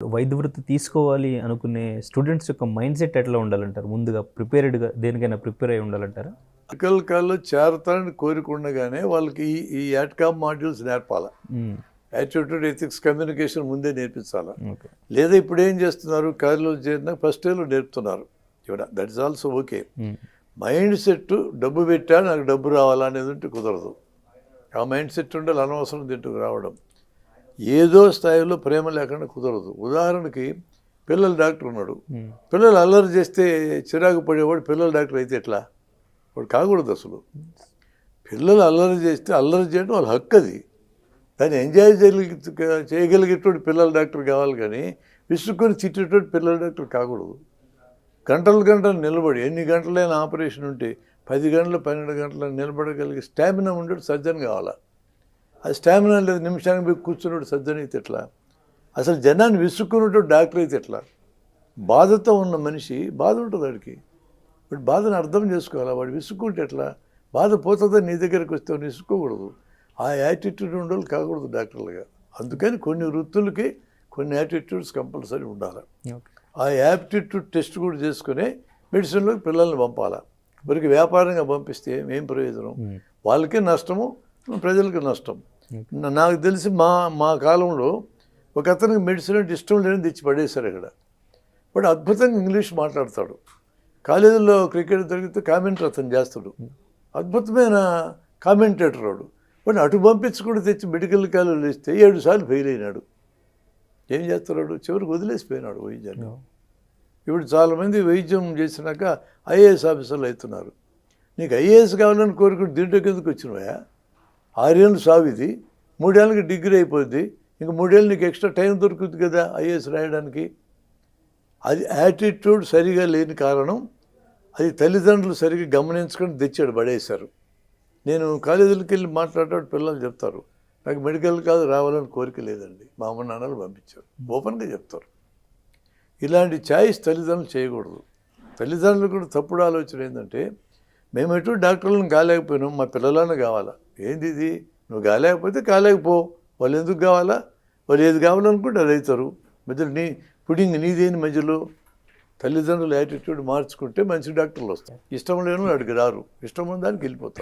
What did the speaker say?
వైద్య వృత్తి తీసుకోవాలి అనుకునే స్టూడెంట్స్ యొక్క మైండ్ సెట్ ఎట్లా ఉండాలంటారు? ముందుగా ప్రిపేర్డ్‌గా దేనికైనా ప్రిపేర్ అయ్యి ఉండాలంటారా? మెడికల్ కాలేజ్‌లో చేరతారని కోరిక ఉండగానే వాళ్ళకి ఈ యాట్కామ్ మాడ్యూల్స్ నేర్పాలా. హ్మ్. యాటిట్యూడ్, ఎథిక్స్, కమ్యూనికేషన్ ముందే నేర్పించాలా. ఓకే. లేదా ఇప్పుడు ఏం చేస్తున్నారు, కాలేజ్‌లో చేరిన ఫస్ట్ ఇయర్‌లో నేర్పుతున్నారు. That is also okay. Hmm. Mind set డబ్బు పెట్టా నాకు డబ్బు రావాలా అనేది ఉంటే కుదరదు. ఆ మైండ్ సెట్ ఉండాలి, అనవసరం తింటుకు రావడం. ఏదో స్థాయిలో ప్రేమ లేకుండా కుదరదు. ఉదాహరణకి పిల్లల డాక్టర్ ఉన్నాడు. హ్మ్. పిల్లలు అల్లరి చేస్తే చిరాకు పడేవాడు పిల్లల డాక్టర్ అయితే ఎట్లా? వాడు కాకూడదు అసలు. పిల్లలు అల్లరి చేస్తే అల్లరి చేయడం వాళ్ళ హక్కు అది. దాన్ని ఎంజాయ్ చేయగలిగేటువంటి పిల్లల డాక్టర్ కావాలి, కానీ విసుక్కొని తిట్టేటువంటి పిల్లల డాక్టర్ కాకూడదు. గంటలు గంటలు నిలబడి ఎన్ని గంటలైన ఆపరేషన్ ఉంటే 10 గంటలు 12 గంటలు నిలబడగలిగే స్టామినా ఉండేది సర్జన్ కావాలా. ఆ స్టామినా లేదు, నిమిషానికి పోయి కూర్చున్నాడు సర్జన్ అయితే ఎట్లా? అసలు జనాన్ని విసుక్కున్నట్టు డాక్టర్ అయితే ఎట్లా? బాధతో ఉన్న మనిషి బాధ ఉంటుంది వాడికి. వాడి బాధను అర్థం చేసుకోవాలి. వాడు విసుక్కుంటే ఎట్లా? బాధ పోతుందని నీ దగ్గరికి వస్తే విసుక్కోకూడదు. ఆ యాటిట్యూడ్ ఉండాలి, కాకూడదు డాక్టర్లుగా. అందుకని కొన్ని వృత్తులకి కొన్ని యాటిట్యూడ్స్ కంపల్సరీ ఉండాలి. ఓకే. ఆ యాప్టిట్యూడ్ టెస్ట్ కూడా చేసుకుని మెడిసిన్లోకి పిల్లల్ని పంపాలి. మరికి వ్యాపారంగా పంపిస్తే ఏం ప్రయోజనం? వాళ్ళకి నష్టము, ప్రజలకు నష్టం. నాకు తెలిసి మా కాలంలో ఒక అతనికి మెడిసిన్ అంటే ఇష్టం లేని తెచ్చి పడేశారు ఇక్కడ. వాడు అద్భుతంగా ఇంగ్లీష్ మాట్లాడతాడు. కాలేజీలో క్రికెట్ జరిగితే కామెంటరీ అతను చేస్తాడు. అద్భుతమైన కామెంటేటర్ వాడు. వాడిని అటు పంపించి కూడా తెచ్చి మెడికల్ కాలేజీలో ఇస్తే 7 సార్లు ఫెయిల్ అయినాడు. ఏం చేస్తున్నాడు? చివరికి వదిలేసిపోయినాడు వైద్యాన్ని. ఇప్పుడు చాలామంది వైద్యం చేసినాక ఐఏఎస్ ఆఫీసర్లు అవుతున్నారు. నీకు ఐఏఎస్ కావాలని కోరుకుంటే దీంట్లో కిందకు వచ్చినవా? 6 ఏళ్ళు సావిది, 3 ఏళ్ళకి డిగ్రీ అయిపోద్ది, ఇంక 3 ఏళ్ళు నీకు ఎక్స్ట్రా టైం దొరుకుతుంది కదా ఐఏఎస్ రాయడానికి. అది యాటిట్యూడ్ సరిగా లేని కారణం. అది తల్లిదండ్రులు సరిగా గమనించుకొని తెచ్చాడు, పడేశారు. నేను కాలేజీలకు వెళ్ళి మాట్లాడేటప్పుడు పిల్లలు చెప్తారు, నాకు మెడికల్ కాదు రావాలని కోరిక లేదండి, మా అమ్మ నాన్నలు పంపించారు. ఓపెన్గా చెప్తారు. ఇలాంటి ఛాయిస్ తల్లిదండ్రులు చేయకూడదు. తల్లిదండ్రులు కూడా తప్పుడు ఆలోచన ఏంటంటే, మేము ఎటు డాక్టర్లను కాలేకపోయినాం, మా పిల్లలను కావాలా. ఏంది ఇది? నువ్వు కాలేకపోతే కాలేకపో, వాళ్ళు ఎందుకు కావాలా? వాళ్ళు ఏది కావాలనుకుంటే అది అవుతారు. మధ్యలో పుడింగ్ నీదేని మధ్యలో. తల్లిదండ్రుల యాటిట్యూడ్ మార్చుకుంటే మంచి డాక్టర్లు వస్తారు. ఇష్టం లేని వాడికి రారు, ఇష్టం ఉన్న దానికి వెళ్ళిపోతారు.